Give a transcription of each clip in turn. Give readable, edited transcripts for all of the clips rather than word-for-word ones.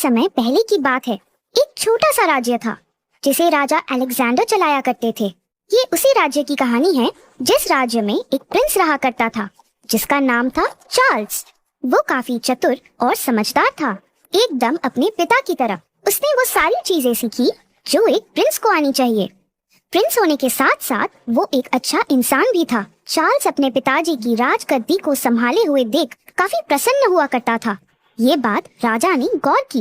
समय पहले की बात है। एक छोटा सा राज्य था जिसे राजा अलेक्जेंडर चलाया करते थे। ये उसी राज्य की कहानी है जिस राज्य में एक प्रिंस रहा करता था जिसका नाम था चार्ल्स। वो काफी चतुर और समझदार था, एकदम अपने पिता की तरह। उसने वो सारी चीजें सीखी जो एक प्रिंस को आनी चाहिए। प्रिंस होने के साथ साथ वो एक अच्छा इंसान भी था। चार्ल्स अपने पिताजी की राजगद्दी को संभाले हुए देख काफी प्रसन्न हुआ करता था। ये बात राजा ने गौर की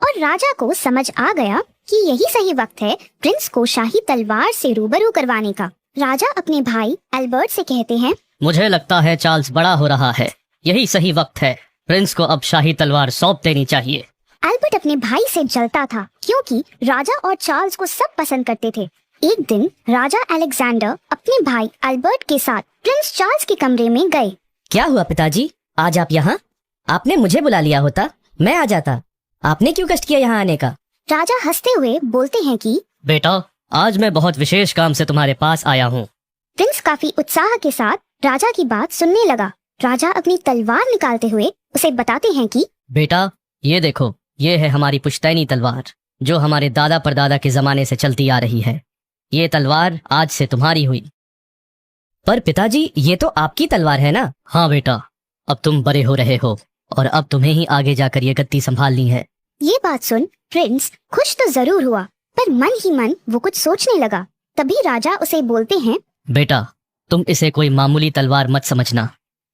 और राजा को समझ आ गया कि यही सही वक्त है प्रिंस को शाही तलवार से रूबरू करवाने का। राजा अपने भाई एल्बर्ट से कहते हैं, मुझे लगता है चार्ल्स बड़ा हो रहा है, यही सही वक्त है, प्रिंस को अब शाही तलवार सौंप देनी चाहिए। एल्बर्ट अपने भाई से जलता था क्योंकि राजा और चार्ल्स को सब पसंद करते थे। एक दिन राजा अलेक्जेंडर अपने भाई एल्बर्ट के साथ प्रिंस चार्ल्स के कमरे में गए। क्या हुआ पिताजी, आज आप यहाँ? आपने मुझे बुला लिया होता, मैं आ जाता। आपने क्यों कष्ट किया यहाँ आने का? राजा हंसते हुए बोलते हैं कि बेटा, आज मैं बहुत विशेष काम से तुम्हारे पास आया हूँ। प्रिंस काफी उत्साह के साथ राजा की बात सुनने लगा। राजा अपनी तलवार निकालते हुए उसे बताते हैं कि बेटा, ये देखो, ये है हमारी पुश्तैनी तलवार जो हमारे दादा परदादा के जमाने से चलती आ रही है। ये तलवार आज से तुम्हारी हुई। पर पिताजी, ये तो आपकी तलवार है ना? हाँ बेटा, अब तुम बड़े हो रहे हो और अब तुम्हें ही आगे जाकर ये गद्दी संभालनी है। ये बात सुन प्रिंस खुश तो जरूर हुआ पर मन ही मन वो कुछ सोचने लगा। तभी राजा उसे बोलते हैं, बेटा, तुम इसे कोई मामूली तलवार मत समझना।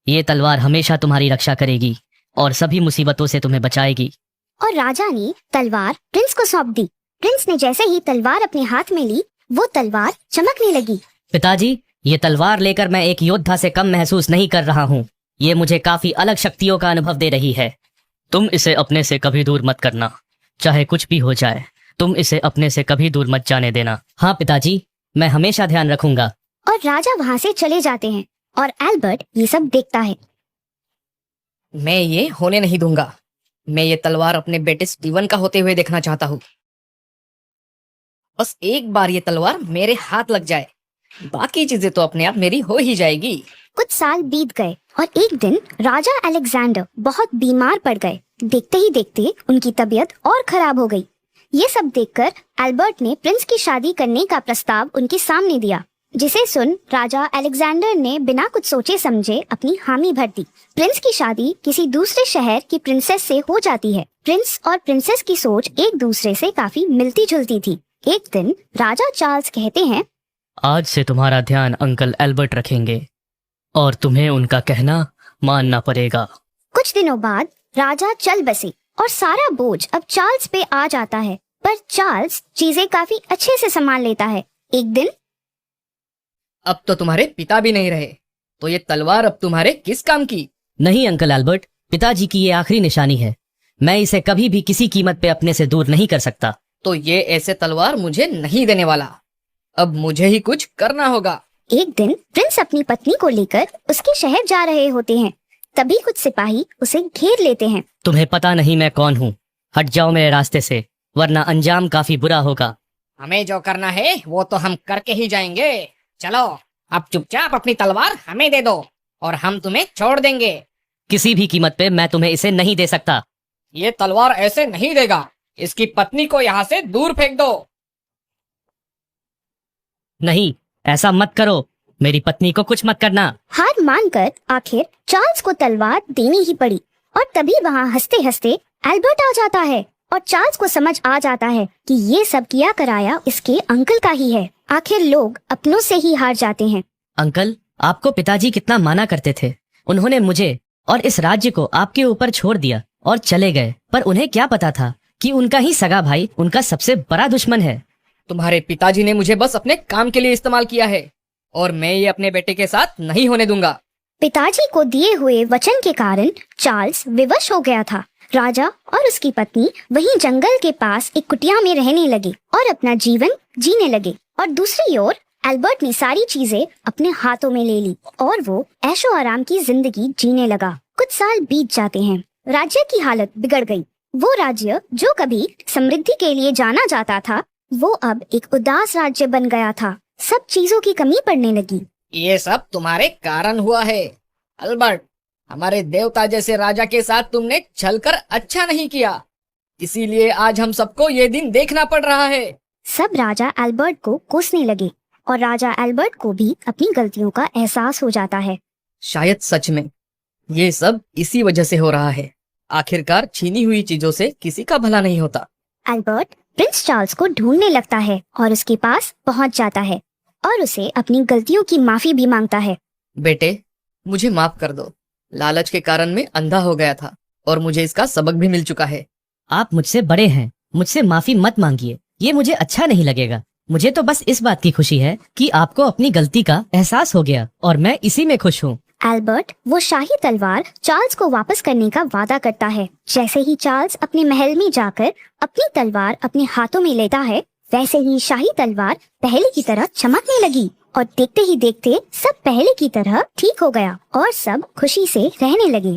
ये तलवार हमेशा तुम्हारी रक्षा करेगी और सभी मुसीबतों से तुम्हें बचाएगी। और राजा ने तलवार प्रिंस को सौंप दी। प्रिंस ने जैसे ही तलवार अपने हाथ में ली, वो तलवार चमकने लगी। पिताजी, ये तलवार लेकर मैं एक योद्धा से कम महसूस नहीं कर रहा हूँ। ये मुझे काफी अलग शक्तियों का अनुभव दे रही है। तुम इसे अपने से कभी दूर मत करना, चाहे कुछ भी हो जाए, तुम इसे अपने से कभी दूर मत जाने देना। हाँ पिताजी, मैं हमेशा ध्यान रखूंगा। और राजा वहाँ से चले जाते हैं और एल्बर्ट ये सब देखता है। मैं ये होने नहीं दूंगा। मैं ये तलवार अपने बेटे स्टीवन का होते हुए देखना चाहता हूँ। बस एक बार ये तलवार मेरे हाथ लग जाए, बाकी चीजें तो अपने आप मेरी हो ही जाएगी। कुछ साल बीत गए और एक दिन राजा अलेक्जेंडर बहुत बीमार पड़ गए। देखते ही देखते उनकी तबीयत और खराब हो गई। ये सब देखकर एल्बर्ट ने प्रिंस की शादी करने का प्रस्ताव उनके सामने दिया, जिसे सुन राजा अलेक्जेंडर ने बिना कुछ सोचे समझे अपनी हामी भर दी। प्रिंस की शादी किसी दूसरे शहर की प्रिंसेस से हो जाती है। प्रिंस और प्रिंसेस की सोच एक दूसरे से काफी मिलती जुलती थी। एक दिन राजा चार्ल्स कहते हैं, आज से तुम्हारा ध्यान अंकल एल्बर्ट रखेंगे और तुम्हें उनका कहना मानना पड़ेगा। कुछ दिनों बाद राजा चल बसे और सारा बोझ अब चार्ल्स पे आ जाता है। पर चार्ल्स चीजें काफी अच्छे से संभाल लेता है। एक दिन, अब तो तुम्हारे पिता भी नहीं रहे, तो ये तलवार अब तुम्हारे किस काम की? नहीं अंकल एल्बर्ट, पिताजी की ये आखिरी निशानी है। मैं इसे कभी भी किसी कीमत पे अपने से दूर नहीं कर सकता। तो ये ऐसे तलवार मुझे नहीं देने वाला। अब मुझे ही कुछ करना होगा। एक दिन प्रिंस अपनी पत्नी को लेकर उसके शहर जा रहे होते हैं। तभी कुछ सिपाही उसे घेर लेते हैं। तुम्हें पता नहीं मैं कौन हूँ, हट जाओ मेरे रास्ते से, वरना अंजाम काफी बुरा होगा। हमें जो करना है वो तो हम करके ही जाएंगे। चलो, अब चुपचाप अपनी तलवार हमें दे दो और हम तुम्हें छोड़ देंगे। किसी भी कीमत पे मैं तुम्हें इसे नहीं दे सकता। ये तलवार ऐसे नहीं देगा। इसकी पत्नी को यहाँ से दूर फेंक दो। नहीं, ऐसा मत करो, मेरी पत्नी को कुछ मत करना। हार मानकर आखिर चार्ल्स को तलवार देनी ही पड़ी। और तभी वहाँ हंसते हंसते एल्बर्ट आ जाता है और चार्ल्स को समझ आ जाता है कि ये सब किया कराया इसके अंकल का ही है। आखिर लोग अपनों से ही हार जाते हैं। अंकल, आपको पिताजी कितना माना करते थे। उन्होंने मुझे और इस राज्य को आपके ऊपर छोड़ दिया और चले गए। पर उन्हें क्या पता था कि उनका ही सगा भाई उनका सबसे बड़ा दुश्मन है। तुम्हारे पिताजी ने मुझे बस अपने काम के लिए इस्तेमाल किया है और मैं ये अपने बेटे के साथ नहीं होने दूंगा। पिताजी को दिए हुए वचन के कारण चार्ल्स विवश हो गया था। राजा और उसकी पत्नी वहीं जंगल के पास एक कुटिया में रहने लगे और अपना जीवन जीने लगे। और दूसरी ओर एल्बर्ट ने सारी चीजें अपने हाथों में ले ली और वो ऐशो आराम की जिंदगी जीने लगा। कुछ साल बीत जाते हैं। राज्य की हालत बिगड़ गई। वो राज्य जो कभी समृद्धि के लिए जाना जाता था, वो अब एक उदास राज्य बन गया था। सब चीजों की कमी पड़ने लगी। ये सब तुम्हारे कारण हुआ है अल्बर्ट। हमारे देवता जैसे राजा के साथ तुमने छलकर अच्छा नहीं किया। इसीलिए आज हम सबको ये दिन देखना पड़ रहा है। सब राजा एल्बर्ट को कोसने लगे और राजा एल्बर्ट को भी अपनी गलतियों का एहसास हो जाता है। शायद सच में ये सब इसी वजह से हो रहा है। आखिरकार छीनी हुई चीजों से किसी का भला नहीं होता। एल्बर्ट प्रिंस चार्ल्स को ढूंढने लगता है और उसके पास पहुंच जाता है और उसे अपनी गलतियों की माफी भी मांगता है। बेटे, मुझे माफ कर दो। लालच के कारण मैं अंधा हो गया था और मुझे इसका सबक भी मिल चुका है। आप मुझसे बड़े हैं, मुझसे माफी मत मांगिए, ये मुझे अच्छा नहीं लगेगा। मुझे तो बस इस बात की खुशी है कि आपको अपनी गलती का एहसास हो गया और मैं इसी में खुश हूँ। एल्बर्ट वो शाही तलवार चार्ल्स को वापस करने का वादा करता है। जैसे ही चार्ल्स अपने महल में जाकर अपनी तलवार अपने हाथों में लेता है, वैसे ही शाही तलवार पहले की तरह चमकने लगी और देखते ही देखते सब पहले की तरह ठीक हो गया और सब खुशी से रहने लगे।